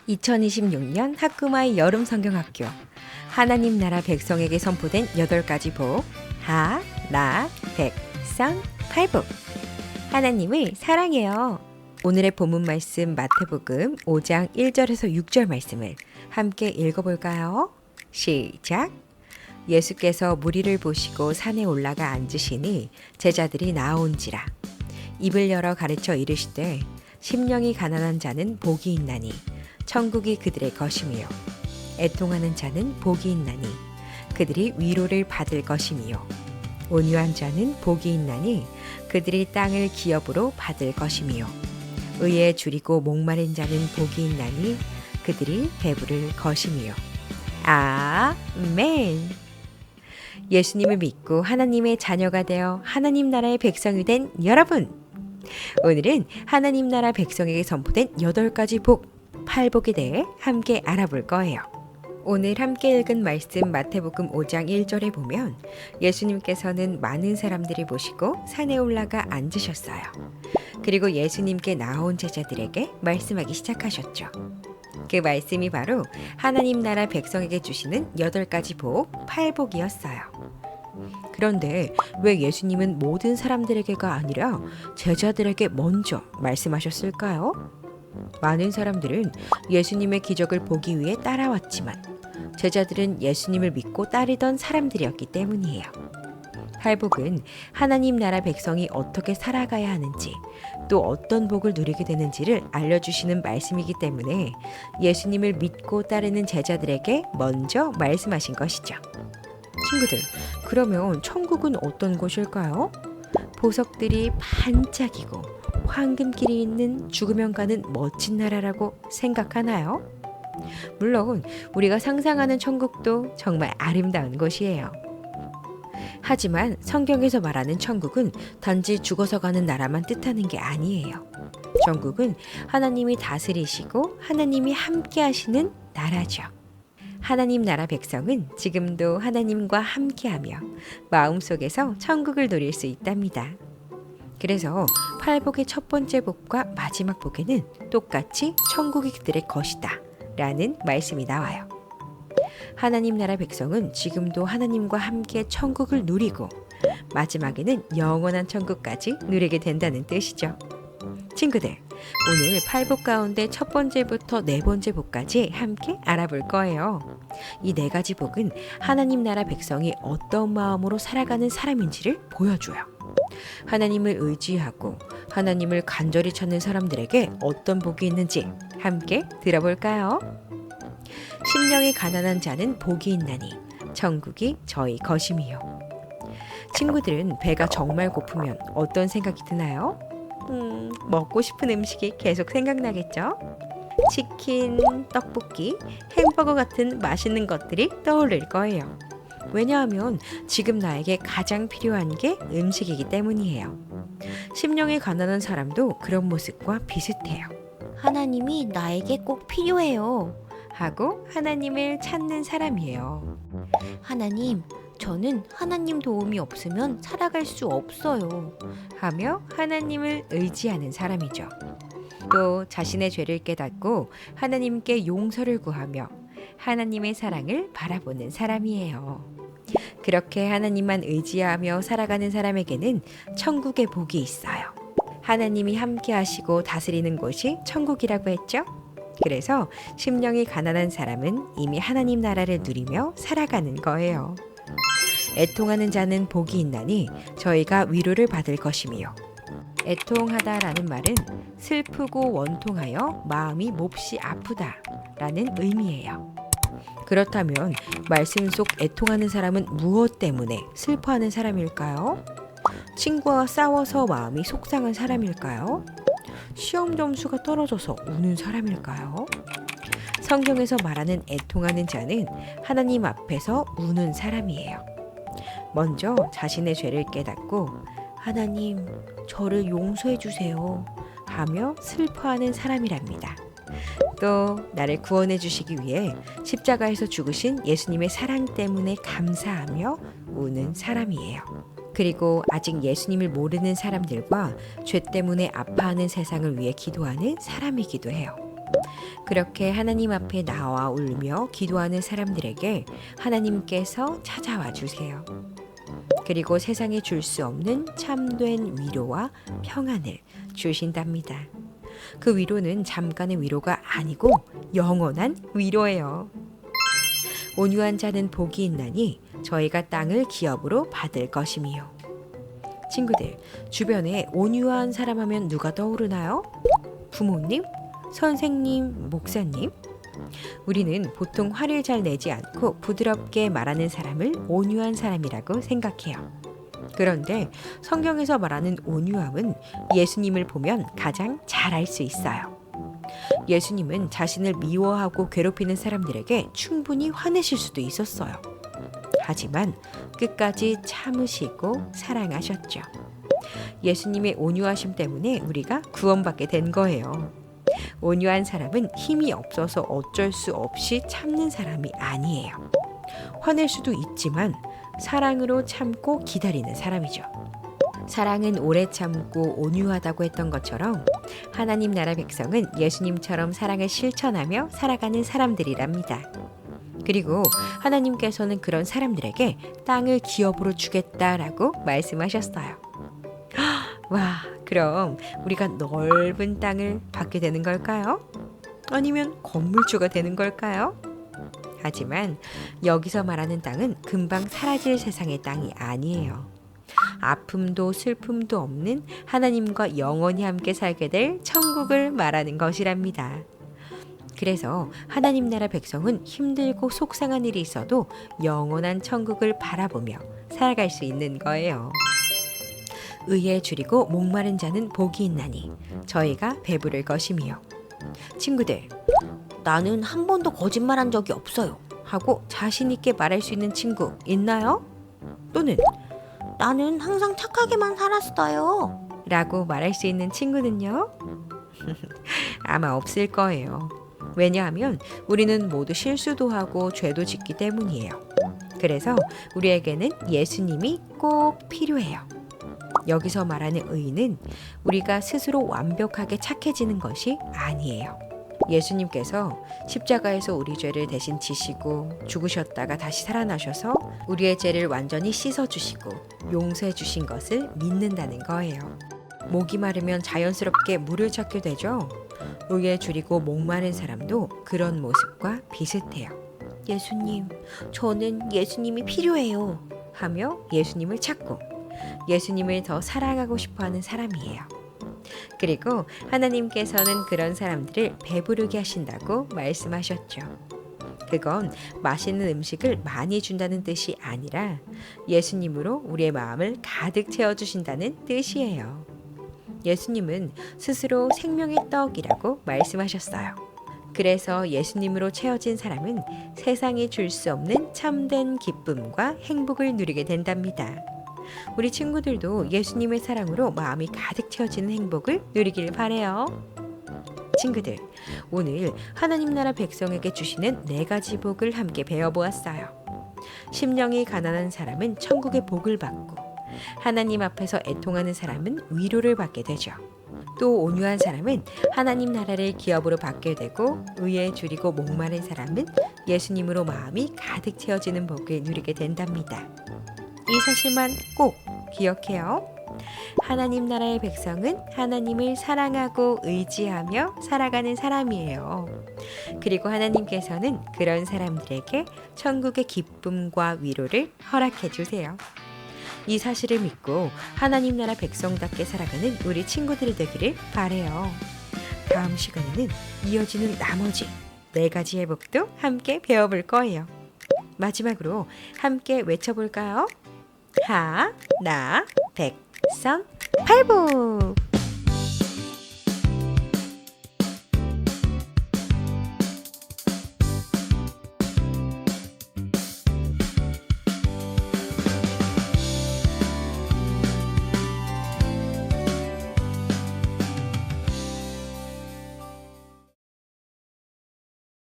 2026년 학구마의 여름 성경학교 하나님 나라 백성에게 선포된 8가지 복 하나 백성 팔복. 하나님을 사랑해요. 오늘의 본문 말씀 마태복음 5장 1절에서 6절 말씀을 함께 읽어볼까요? 시작. 예수께서 무리를 보시고 산에 올라가 앉으시니 제자들이 나온지라. 입을 열어 가르쳐 이르시되 심령이 가난한 자는 복이 있나니 천국이 그들의 것이며 애통하는 자는 복이 있나니 그들이 위로를 받을 것이며 온유한 자는 복이 있나니 그들이 땅을 기업으로 받을 것이며 의에 줄이고 목마른 자는 복이 있나니 그들이 배부를 것이며. 아멘. 예수님을 믿고 하나님의 자녀가 되어 하나님 나라의 백성이 된 여러분, 오늘은 하나님 나라 백성에게 선포된 8가지 복, 팔복에 대해 함께 알아볼 거예요. 오늘 함께 읽은 말씀 마태복음 5장 1절에 보면 예수님께서는 많은 사람들이 모시고 산에 올라가 앉으셨어요. 그리고 예수님께 나온 제자들에게 말씀하기 시작하셨죠. 그 말씀이 바로 하나님 나라 백성에게 주시는 8가지 복, 팔복이었어요. 그런데 왜 예수님은 모든 사람들에게가 아니라 제자들에게 먼저 말씀하셨을까요? 많은 사람들은 예수님의 기적을 보기 위해 따라왔지만 제자들은 예수님을 믿고 따르던 사람들이었기 때문이에요. 팔복은 하나님 나라 백성이 어떻게 살아가야 하는지 또 어떤 복을 누리게 되는지를 알려주시는 말씀이기 때문에 예수님을 믿고 따르는 제자들에게 먼저 말씀하신 것이죠. 친구들, 그러면 천국은 어떤 곳일까요? 보석들이 반짝이고 황금길이 있는 죽으면 가는 멋진 나라라고 생각하나요? 물론 우리가 상상하는 천국도 정말 아름다운 곳이에요. 하지만 성경에서 말하는 천국은 단지 죽어서 가는 나라만 뜻하는 게 아니에요. 천국은 하나님이 다스리시고 하나님이 함께 하시는 나라죠. 하나님 나라 백성은 지금도 하나님과 함께하며 마음속에서 천국을 누릴 수 있답니다. 그래서 팔복의 첫 번째 복과 마지막 복에는 똑같이 천국이 그들의 것이다 라는 말씀이 나와요. 하나님 나라 백성은 지금도 하나님과 함께 천국을 누리고 마지막에는 영원한 천국까지 누리게 된다는 뜻이죠. 친구들, 오늘 팔복 가운데 첫 번째부터 네 번째 복까지 함께 알아볼 거예요. 이 4가지 복은 하나님 나라 백성이 어떤 마음으로 살아가는 사람인지를 보여줘요. 하나님을 의지하고 하나님을 간절히 찾는 사람들에게 어떤 복이 있는지 함께 들어볼까요? 심령이 가난한 자는 복이 있나니 천국이 저희 것이미요. 친구들은 배가 정말 고프면 어떤 생각이 드나요? 먹고 싶은 음식이 계속 생각나겠죠? 치킨, 떡볶이, 햄버거 같은 맛있는 것들이 떠오를 거예요. 왜냐하면 지금 나에게 가장 필요한 게 음식이기 때문이에요. 심령이 가난한 사람도 그런 모습과 비슷해요. 하나님이 나에게 꼭 필요해요 하고 하나님을 찾는 사람이에요. 하나님, 저는 하나님 도움이 없으면 살아갈 수 없어요 하며 하나님을 의지하는 사람이죠. 또 자신의 죄를 깨닫고 하나님께 용서를 구하며 하나님의 사랑을 바라보는 사람이에요. 그렇게 하나님만 의지하며 살아가는 사람에게는 천국의 복이 있어요. 하나님이 함께 하시고 다스리는 곳이 천국이라고 했죠? 그래서 심령이 가난한 사람은 이미 하나님 나라를 누리며 살아가는 거예요. 애통하는 자는 복이 있나니 저희가 위로를 받을 것이며, 애통하다라는 말은 슬프고 원통하여 마음이 몹시 아프다 라는 의미예요. 그렇다면 말씀 속 애통하는 사람은 무엇 때문에 슬퍼하는 사람일까요? 친구와 싸워서 마음이 속상한 사람일까요? 시험 점수가 떨어져서 우는 사람일까요? 성경에서 말하는 애통하는 자는 하나님 앞에서 우는 사람이에요. 먼저 자신의 죄를 깨닫고 하나님, 저를 용서해 주세요 하며 슬퍼하는 사람이랍니다. 또 나를 구원해 주시기 위해 십자가에서 죽으신 예수님의 사랑 때문에 감사하며 우는 사람이에요. 그리고 아직 예수님을 모르는 사람들과 죄 때문에 아파하는 세상을 위해 기도하는 사람이기도 해요. 그렇게 하나님 앞에 나와 울며 기도하는 사람들에게 하나님께서 찾아와 주세요. 그리고 세상에 줄 수 없는 참된 위로와 평안을 주신답니다. 그 위로는 잠깐의 위로가 아니고 영원한 위로예요. 온유한 자는 복이 있나니 저희가 땅을 기업으로 받을 것임이요. 친구들, 주변에 온유한 사람 하면 누가 떠오르나요? 부모님? 선생님? 목사님? 우리는 보통 화를 잘 내지 않고 부드럽게 말하는 사람을 온유한 사람이라고 생각해요. 그런데 성경에서 말하는 온유함은 예수님을 보면 가장 잘 알 수 있어요. 예수님은 자신을 미워하고 괴롭히는 사람들에게 충분히 화내실 수도 있었어요. 하지만 끝까지 참으시고 사랑하셨죠. 예수님의 온유하심 때문에 우리가 구원받게 된 거예요. 온유한 사람은 힘이 없어서 어쩔 수 없이 참는 사람이 아니에요. 화낼 수도 있지만 사랑으로 참고 기다리는 사람이죠. 사랑은 오래 참고 온유하다고 했던 것처럼 하나님 나라 백성은 예수님처럼 사랑을 실천하며 살아가는 사람들이랍니다. 그리고 하나님께서는 그런 사람들에게 땅을 기업으로 주겠다라고 말씀하셨어요. 와, 그럼 우리가 넓은 땅을 받게 되는 걸까요? 아니면 건물주가 되는 걸까요? 하지만 여기서 말하는 땅은 금방 사라질 세상의 땅이 아니에요. 아픔도 슬픔도 없는 하나님과 영원히 함께 살게 될 천국을 말하는 것이랍니다. 그래서 하나님 나라 백성은 힘들고 속상한 일이 있어도 영원한 천국을 바라보며 살아갈 수 있는 거예요. 의에 줄이고 목마른 자는 복이 있나니 저희가 배부를 것이미요. 친구들, 나는 한 번도 거짓말한 적이 없어요 하고 자신 있게 말할 수 있는 친구 있나요? 또는 나는 항상 착하게만 살았어요 라고 말할 수 있는 친구는요? 아마 없을 거예요. 왜냐하면 우리는 모두 실수도 하고 죄도 짓기 때문이에요. 그래서 우리에게는 예수님이 꼭 필요해요. 여기서 말하는 의는 우리가 스스로 완벽하게 착해지는 것이 아니에요. 예수님께서 십자가에서 우리 죄를 대신 지시고 죽으셨다가 다시 살아나셔서 우리의 죄를 완전히 씻어주시고 용서해 주신 것을 믿는다는 거예요. 목이 마르면 자연스럽게 물을 찾게 되죠. 의에 줄이고 목마른 사람도 그런 모습과 비슷해요. 예수님, 저는 예수님이 필요해요 하며 예수님을 찾고 예수님을 더 사랑하고 싶어하는 사람이에요. 그리고 하나님께서는 그런 사람들을 배부르게 하신다고 말씀하셨죠. 그건 맛있는 음식을 많이 준다는 뜻이 아니라 예수님으로 우리의 마음을 가득 채워주신다는 뜻이에요. 예수님은 스스로 생명의 떡이라고 말씀하셨어요. 그래서 예수님으로 채워진 사람은 세상이 줄 수 없는 참된 기쁨과 행복을 누리게 된답니다. 우리 친구들도 예수님의 사랑으로 마음이 가득 채워지는 행복을 누리길 바래요. 친구들, 오늘 하나님 나라 백성에게 주시는 4가지 복을 함께 배워보았어요. 심령이 가난한 사람은 천국의 복을 받고 하나님 앞에서 애통하는 사람은 위로를 받게 되죠. 또 온유한 사람은 하나님 나라를 기업으로 받게 되고 의에 줄이고 목마른 사람은 예수님으로 마음이 가득 채워지는 복을 누리게 된답니다. 이 사실만 꼭 기억해요. 하나님 나라의 백성은 하나님을 사랑하고 의지하며 살아가는 사람이에요. 그리고 하나님께서는 그런 사람들에게 천국의 기쁨과 위로를 허락해 주세요. 이 사실을 믿고 하나님 나라 백성답게 살아가는 우리 친구들이 되기를 바래요. 다음 시간에는 이어지는 나머지 4가지의 복도 함께 배워볼 거예요. 마지막으로 함께 외쳐볼까요? 하나 백성 팔복.